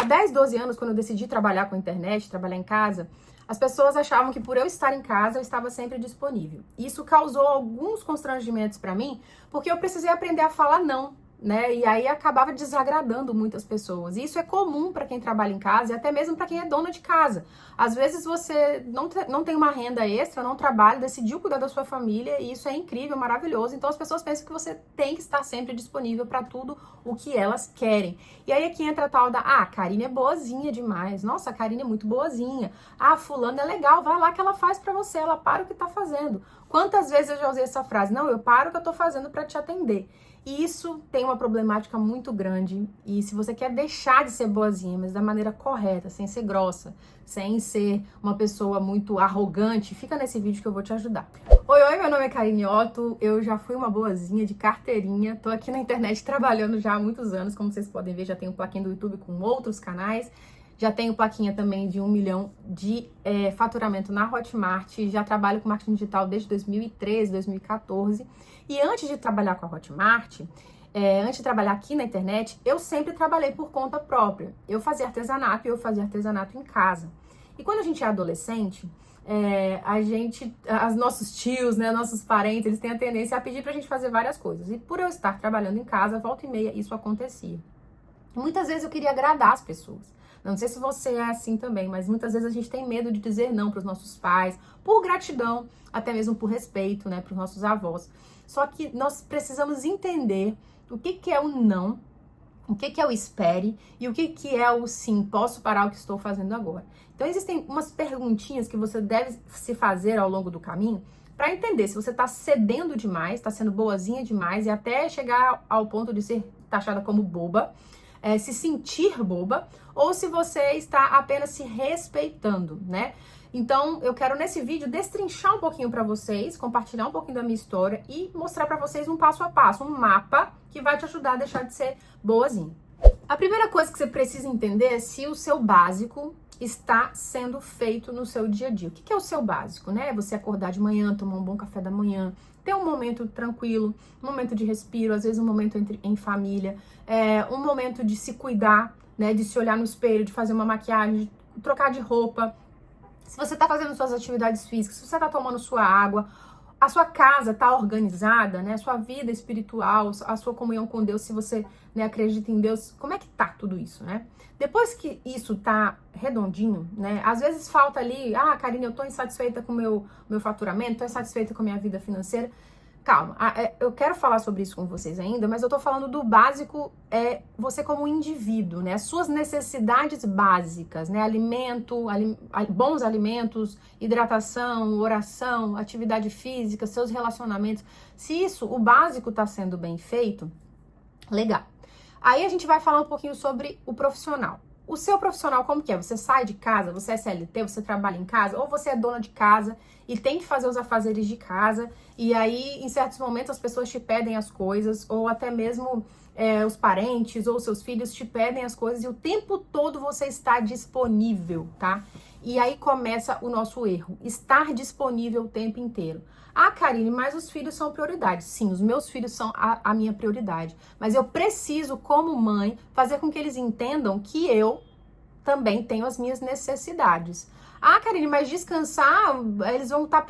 10, 12 anos, quando eu decidi trabalhar com a internet, trabalhar em casa, as pessoas achavam que por eu estar em casa, eu estava sempre disponível. Isso causou alguns constrangimentos para mim, porque eu precisei aprender a falar não, né? E aí acabava desagradando muitas pessoas. E isso é comum para quem trabalha em casa e até mesmo para quem é dona de casa. Às vezes você não tem uma renda extra, não trabalha, decidiu cuidar da sua família e isso é incrível, maravilhoso. Então as pessoas pensam que você tem que estar sempre disponível para tudo o que elas querem. E aí aqui entra a tal da, a Karine é boazinha demais. Nossa, a Karine é muito boazinha. Ah, fulano é legal, vai lá que ela faz para você, ela para o que tá fazendo. Quantas vezes eu já usei essa frase? Não, eu paro o que eu tô fazendo para te atender. E isso tem uma problemática muito grande. E se você quer deixar de ser boazinha, mas da maneira correta, sem ser grossa, sem ser uma pessoa muito arrogante, fica nesse vídeo que eu vou te ajudar. Oi, meu nome é Karine Otto, eu já fui uma boazinha de carteirinha, tô aqui na internet trabalhando já há muitos anos, como vocês podem ver, já tenho plaquinha do YouTube com outros canais, já tenho plaquinha também de 1 milhão de faturamento na Hotmart, já trabalho com marketing digital desde 2013, 2014, e antes de trabalhar com a Hotmart, antes de trabalhar aqui na internet, eu sempre trabalhei por conta própria. Eu fazia artesanato e eu fazia artesanato em casa. E quando a gente é adolescente, os nossos tios, né, nossos parentes, eles têm a tendência a pedir pra gente fazer várias coisas. E por eu estar trabalhando em casa, volta e meia, isso acontecia. E muitas vezes eu queria agradar as pessoas. Não sei se você é assim também, mas muitas vezes a gente tem medo de dizer não para os nossos pais, por gratidão, até mesmo por respeito, né, para os nossos avós. Só que nós precisamos entender o que é o não, o que é o espere e o que é o sim, posso parar o que estou fazendo agora. Então existem umas perguntinhas que você deve se fazer ao longo do caminho para entender se você está cedendo demais, está sendo boazinha demais e até chegar ao ponto de ser taxada como boba, se sentir boba, ou se você está apenas se respeitando, né? Então, eu quero nesse vídeo destrinchar um pouquinho para vocês, compartilhar um pouquinho da minha história e mostrar para vocês um passo a passo, um mapa que vai te ajudar a deixar de ser boazinha. A primeira coisa que você precisa entender é se o seu básico está sendo feito no seu dia a dia. O que é o seu básico, né? Você acordar de manhã, tomar um bom café da manhã, ter um momento tranquilo, um momento de respiro, às vezes um momento em família, um momento de se cuidar, né? De se olhar no espelho, de fazer uma maquiagem, de trocar de roupa. Se você está fazendo suas atividades físicas, se você está tomando sua água, a sua casa está organizada, né? A sua vida espiritual, a sua comunhão com Deus, se você, né, acredita em Deus, como é que tá tudo isso, né? Depois que isso tá redondinho, né? Às vezes falta ali, Karine, eu tô insatisfeita com o meu faturamento, tô insatisfeita com a minha vida financeira. Calma, eu quero falar sobre isso com vocês ainda, mas eu tô falando do básico, você como indivíduo, né? As suas necessidades básicas, né? Alimento, bons alimentos, hidratação, oração, atividade física, seus relacionamentos. Se isso, o básico tá sendo bem feito, legal. Aí a gente vai falar um pouquinho sobre o profissional. O seu profissional como que é? Você sai de casa, você é CLT, você trabalha em casa, ou você é dona de casa e tem que fazer os afazeres de casa, e aí em certos momentos as pessoas te pedem as coisas, ou até mesmo os parentes ou seus filhos te pedem as coisas e o tempo todo você está disponível, tá? E aí começa o nosso erro, estar disponível o tempo inteiro. Karine, mas os filhos são prioridade. Sim, os meus filhos são a minha prioridade. Mas eu preciso, como mãe, fazer com que eles entendam que eu também tenho as minhas necessidades. Karine, mas descansar, eles vão estar...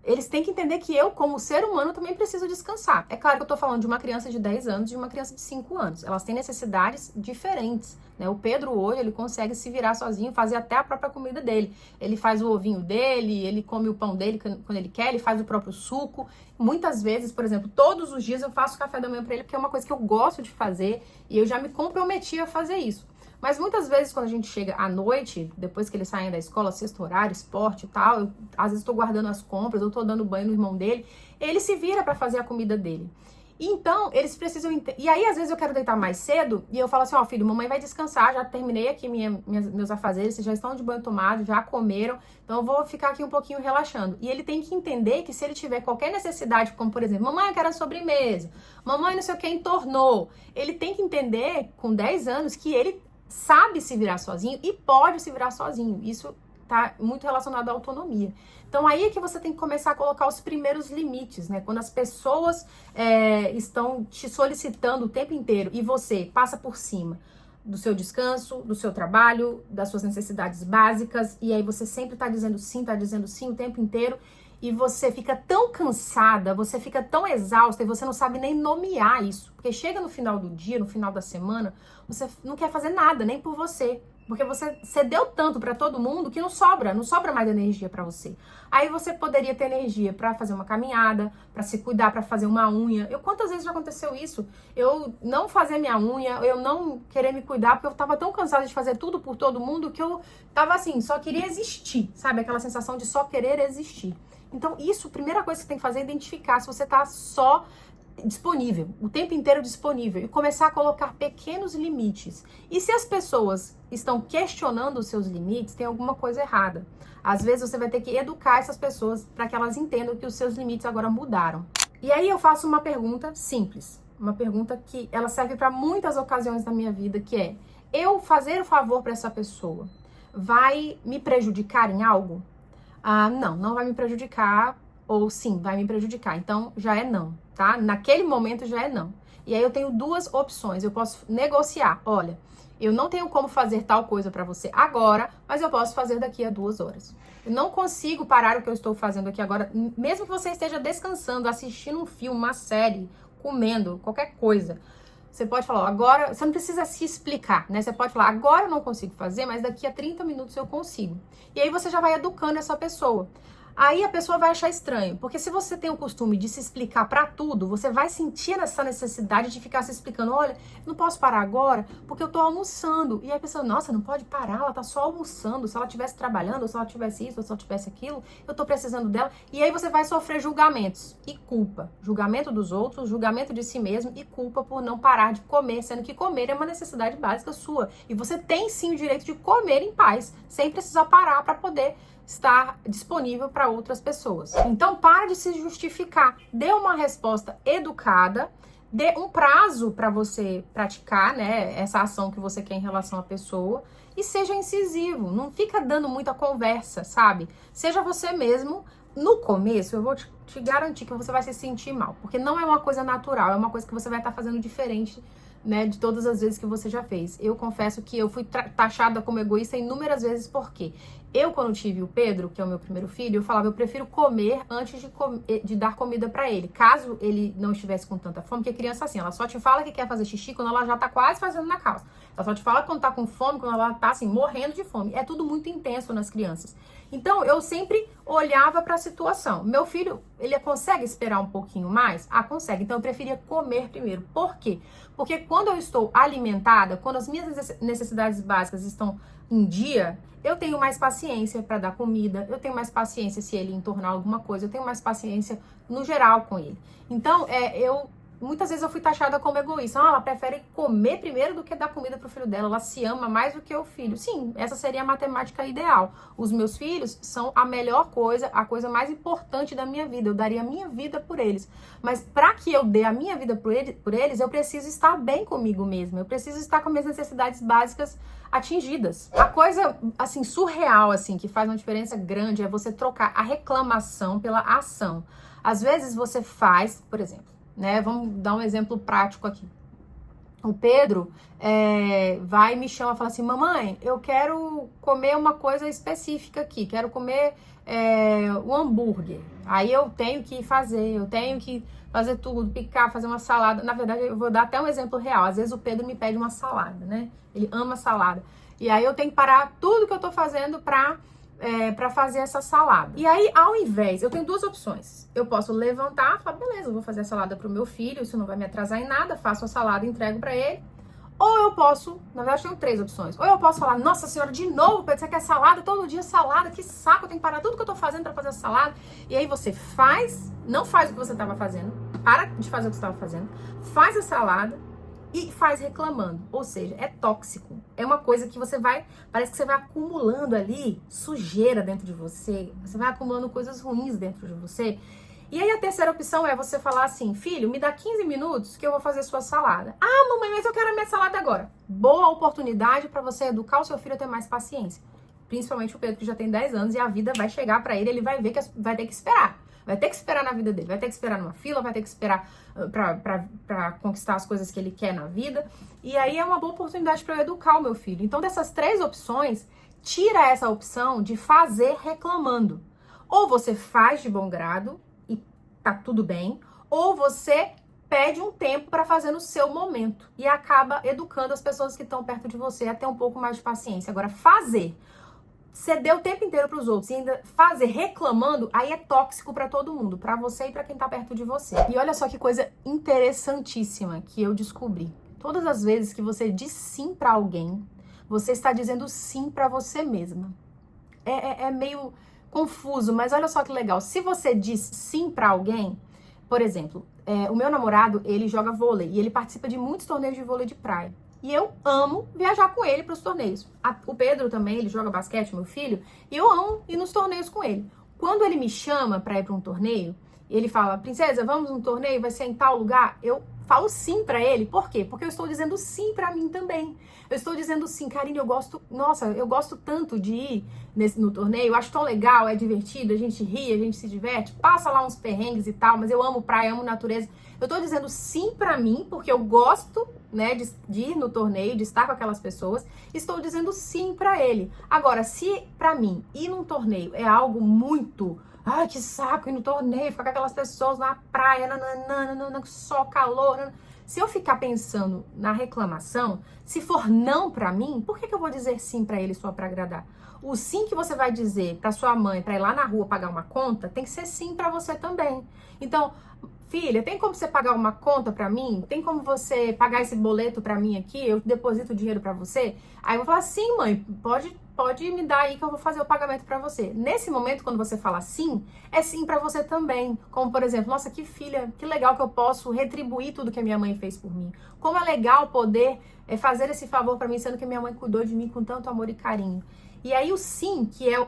Eles têm que entender que eu, como ser humano, também preciso descansar. É claro que eu tô falando de uma criança de 10 anos e de uma criança de 5 anos. Elas têm necessidades diferentes, né? O Pedro hoje, ele consegue se virar sozinho, fazer até a própria comida dele. Ele faz o ovinho dele, ele come o pão dele quando ele quer, ele faz o próprio suco. Muitas vezes, por exemplo, todos os dias eu faço café da manhã pra ele, porque é uma coisa que eu gosto de fazer e eu já me comprometi a fazer isso. Mas muitas vezes, quando a gente chega à noite, depois que eles saem da escola, sexto horário, esporte e tal, às vezes estou guardando as compras, eu estou dando banho no irmão dele, ele se vira para fazer a comida dele. Então, eles precisam... E aí, às vezes, eu quero deitar mais cedo e eu falo assim, filho, mamãe vai descansar, já terminei aqui meus afazeres, vocês já estão de banho tomado, já comeram, então eu vou ficar aqui um pouquinho relaxando. E ele tem que entender que se ele tiver qualquer necessidade, como por exemplo, mamãe, eu quero a sobremesa, mamãe, não sei o que, entornou, ele tem que entender, com 10 anos, que ele sabe se virar sozinho e pode se virar sozinho. Isso tá muito relacionado à autonomia. Então aí é que você tem que começar a colocar os primeiros limites, né? Quando as pessoas estão te solicitando o tempo inteiro e você passa por cima. do seu descanso, do seu trabalho, das suas necessidades básicas, e aí você sempre tá dizendo sim o tempo inteiro, e você fica tão cansada, você fica tão exausta, e você não sabe nem nomear isso. Porque chega no final do dia, no final da semana, você não quer fazer nada, nem por você. Porque você cedeu tanto pra todo mundo que não sobra mais energia pra você. Aí você poderia ter energia pra fazer uma caminhada, pra se cuidar, pra fazer uma unha. Quantas vezes já aconteceu isso? Eu não fazer minha unha, eu não querer me cuidar, porque eu tava tão cansada de fazer tudo por todo mundo que eu tava assim, só queria existir, sabe? Aquela sensação de só querer existir. Então isso, a primeira coisa que você tem que fazer é identificar se você tá só disponível, o tempo inteiro disponível, e começar a colocar pequenos limites. E se as pessoas estão questionando os seus limites, tem alguma coisa errada. Às vezes você vai ter que educar essas pessoas para que elas entendam que os seus limites agora mudaram. E aí eu faço uma pergunta simples, uma pergunta que ela serve para muitas ocasiões da minha vida, que é: eu fazer o favor para essa pessoa vai me prejudicar em algo? Não vai me prejudicar, ou sim, vai me prejudicar. Então já é não, tá? Naquele momento já é não. E aí eu tenho duas opções. Eu posso negociar. Olha, eu não tenho como fazer tal coisa pra você agora, mas eu posso fazer daqui a 2 horas. Eu não consigo parar o que eu estou fazendo aqui agora, mesmo que você esteja descansando, assistindo um filme, uma série, comendo, qualquer coisa. Você pode falar, agora, você não precisa se explicar, né? Você pode falar, agora eu não consigo fazer, mas daqui a 30 minutos eu consigo. E aí você já vai educando essa pessoa. Aí a pessoa vai achar estranho, porque se você tem o costume de se explicar pra tudo, você vai sentir essa necessidade de ficar se explicando. Olha, não posso parar agora porque eu tô almoçando. E aí a pessoa, nossa, não pode parar, ela tá só almoçando. Se ela estivesse trabalhando, ou se ela tivesse isso, ou se ela tivesse aquilo, eu tô precisando dela. E aí você vai sofrer julgamentos e culpa. Julgamento dos outros, julgamento de si mesmo e culpa por não parar de comer, sendo que comer é uma necessidade básica sua. E você tem sim o direito de comer em paz, sem precisar parar pra poder estar disponível para outras pessoas. Então, para de se justificar. Dê uma resposta educada, dê um prazo para você praticar, né, essa ação que você quer em relação à pessoa, e seja incisivo. Não fica dando muita conversa, sabe? Seja você mesmo. No começo, eu vou te garantir que você vai se sentir mal, porque não é uma coisa natural, é uma coisa que você vai estar fazendo diferente, né, de todas as vezes que você já fez. Eu confesso que eu fui taxada como egoísta inúmeras vezes, porque eu, quando tive o Pedro, que é o meu primeiro filho, eu falava, eu prefiro comer antes de dar comida pra ele, caso ele não estivesse com tanta fome, porque criança assim, ela só te fala que quer fazer xixi quando ela já tá quase fazendo na calça. Ela só te fala quando tá com fome, quando ela tá assim, morrendo de fome. É tudo muito intenso nas crianças. Então, eu sempre olhava para a situação. Meu filho, ele consegue esperar um pouquinho mais? Consegue. Então, eu preferia comer primeiro. Por quê? Porque quando eu estou alimentada, quando as minhas necessidades básicas estão em dia, eu tenho mais paciência para dar comida, eu tenho mais paciência se ele entornar alguma coisa, eu tenho mais paciência no geral com ele. Então, muitas vezes eu fui taxada como egoísta. Ela prefere comer primeiro do que dar comida pro filho dela. Ela se ama mais do que o filho. Sim, essa seria a matemática ideal. Os meus filhos são a melhor coisa, a coisa mais importante da minha vida. Eu daria a minha vida por eles. Mas para que eu dê a minha vida por eles, eu preciso estar bem comigo mesma. Eu preciso estar com minhas necessidades básicas atingidas. A coisa, assim, surreal, assim, que faz uma diferença grande é você trocar a reclamação pela ação. Às vezes você faz, por exemplo, né? Vamos dar um exemplo prático aqui. O Pedro vai e me chama e fala assim, mamãe, eu quero comer uma coisa específica aqui, quero comer um hambúrguer. Aí eu tenho que fazer tudo, picar, fazer uma salada. Na verdade, eu vou dar até um exemplo real. Às vezes o Pedro me pede uma salada, né? Ele ama salada. E aí eu tenho que parar tudo que eu tô fazendo pra fazer essa salada. E aí, ao invés, eu tenho 2 opções. Eu posso levantar e falar, beleza, eu vou fazer a salada pro meu filho, isso não vai me atrasar em nada, faço a salada e entrego pra ele. Ou eu posso, na verdade eu tenho 3 opções. Ou eu posso falar, nossa senhora, de novo, Pedro, você quer salada? Todo dia salada, que saco, eu tenho que parar tudo que eu tô fazendo pra fazer a salada. E aí você não faz o que você tava fazendo, para de fazer o que você tava fazendo, faz a salada e faz reclamando, ou seja, é tóxico. É uma coisa que parece que você vai acumulando ali sujeira dentro de você, você vai acumulando coisas ruins dentro de você. E aí a terceira opção é você falar assim, filho, me dá 15 minutos que eu vou fazer sua salada. Mamãe, mas eu quero a minha salada agora. Boa oportunidade para você educar o seu filho a ter mais paciência. Principalmente o Pedro, que já tem 10 anos, e a vida vai chegar para ele, ele vai ver que vai ter que esperar. Vai ter que esperar na vida dele, vai ter que esperar numa fila, vai ter que esperar pra conquistar as coisas que ele quer na vida. E aí é uma boa oportunidade para eu educar o meu filho. Então, dessas 3 opções, tira essa opção de fazer reclamando. Ou você faz de bom grado e tá tudo bem, ou você pede um tempo para fazer no seu momento e acaba educando as pessoas que estão perto de você a ter um pouco mais de paciência. Agora, ceder o tempo inteiro para os outros e ainda fazer reclamando, aí é tóxico para todo mundo, para você e para quem tá perto de você. E olha só que coisa interessantíssima que eu descobri. Todas as vezes que você diz sim para alguém, você está dizendo sim para você mesma. É meio confuso, mas olha só que legal. Se você diz sim para alguém, por exemplo, o meu namorado, ele joga vôlei e ele participa de muitos torneios de vôlei de praia. E eu amo viajar com ele para os torneios. O Pedro também, ele joga basquete, meu filho, e eu amo ir nos torneios com ele. Quando ele me chama para ir para um torneio, ele fala, princesa, vamos num torneio, vai ser em tal lugar, eu falo sim para ele. Por quê? Porque eu estou dizendo sim para mim também. Eu estou dizendo sim, Karine, eu gosto tanto de ir no torneio, eu acho tão legal, é divertido, a gente ri, a gente se diverte, passa lá uns perrengues e tal, mas eu amo praia, amo natureza. Eu estou dizendo sim para mim, porque eu gosto, né, de ir no torneio, de estar com aquelas pessoas, estou dizendo sim para ele. Agora, se para mim ir num torneio é algo muito... Ai, que saco ir no torneio, ficar com aquelas pessoas na praia, só calor. Se eu ficar pensando na reclamação, se for não pra mim, por que eu vou dizer sim pra ele só pra agradar? O sim que você vai dizer pra sua mãe pra ir lá na rua pagar uma conta, tem que ser sim pra você também. Então, filha, tem como você pagar uma conta pra mim? Tem como você pagar esse boleto pra mim aqui? Eu deposito o dinheiro pra você? Aí eu vou falar, sim, mãe, pode me dar aí que eu vou fazer o pagamento pra você. Nesse momento, quando você fala sim, é sim pra você também. Como, por exemplo, nossa, que filha, que legal que eu posso retribuir tudo que a minha mãe fez por mim. Como é legal poder fazer esse favor pra mim, sendo que a minha mãe cuidou de mim com tanto amor e carinho. E aí o sim, que é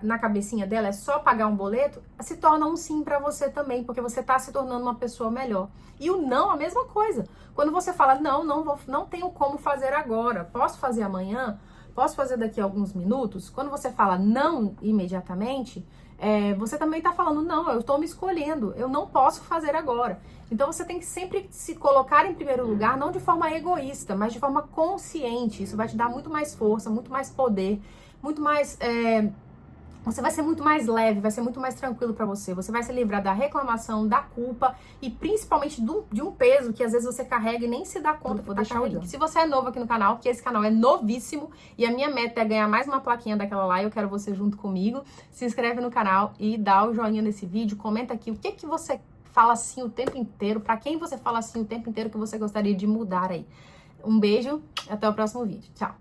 na cabecinha dela, é só pagar um boleto, se torna um sim pra você também, porque você tá se tornando uma pessoa melhor. E o não, a mesma coisa. Quando você fala, não tenho como fazer agora, posso fazer amanhã, posso fazer daqui a alguns minutos? Quando você fala não imediatamente, você também está falando, não, eu estou me escolhendo, eu não posso fazer agora. Então você tem que sempre se colocar em primeiro lugar, não de forma egoísta, mas de forma consciente. Isso vai te dar muito mais força, muito mais poder, muito mais... Você vai ser muito mais leve, vai ser muito mais tranquilo pra você. Você vai se livrar da reclamação, da culpa e principalmente de um peso que às vezes você carrega e nem se dá conta. Vou deixar o link. Se você é novo aqui no canal, que esse canal é novíssimo e a minha meta é ganhar mais uma plaquinha daquela lá, eu quero você junto comigo. Se inscreve no canal e dá o joinha nesse vídeo. Comenta aqui o que você fala assim o tempo inteiro, pra quem você fala assim o tempo inteiro que você gostaria de mudar aí. Um beijo, até o próximo vídeo. Tchau!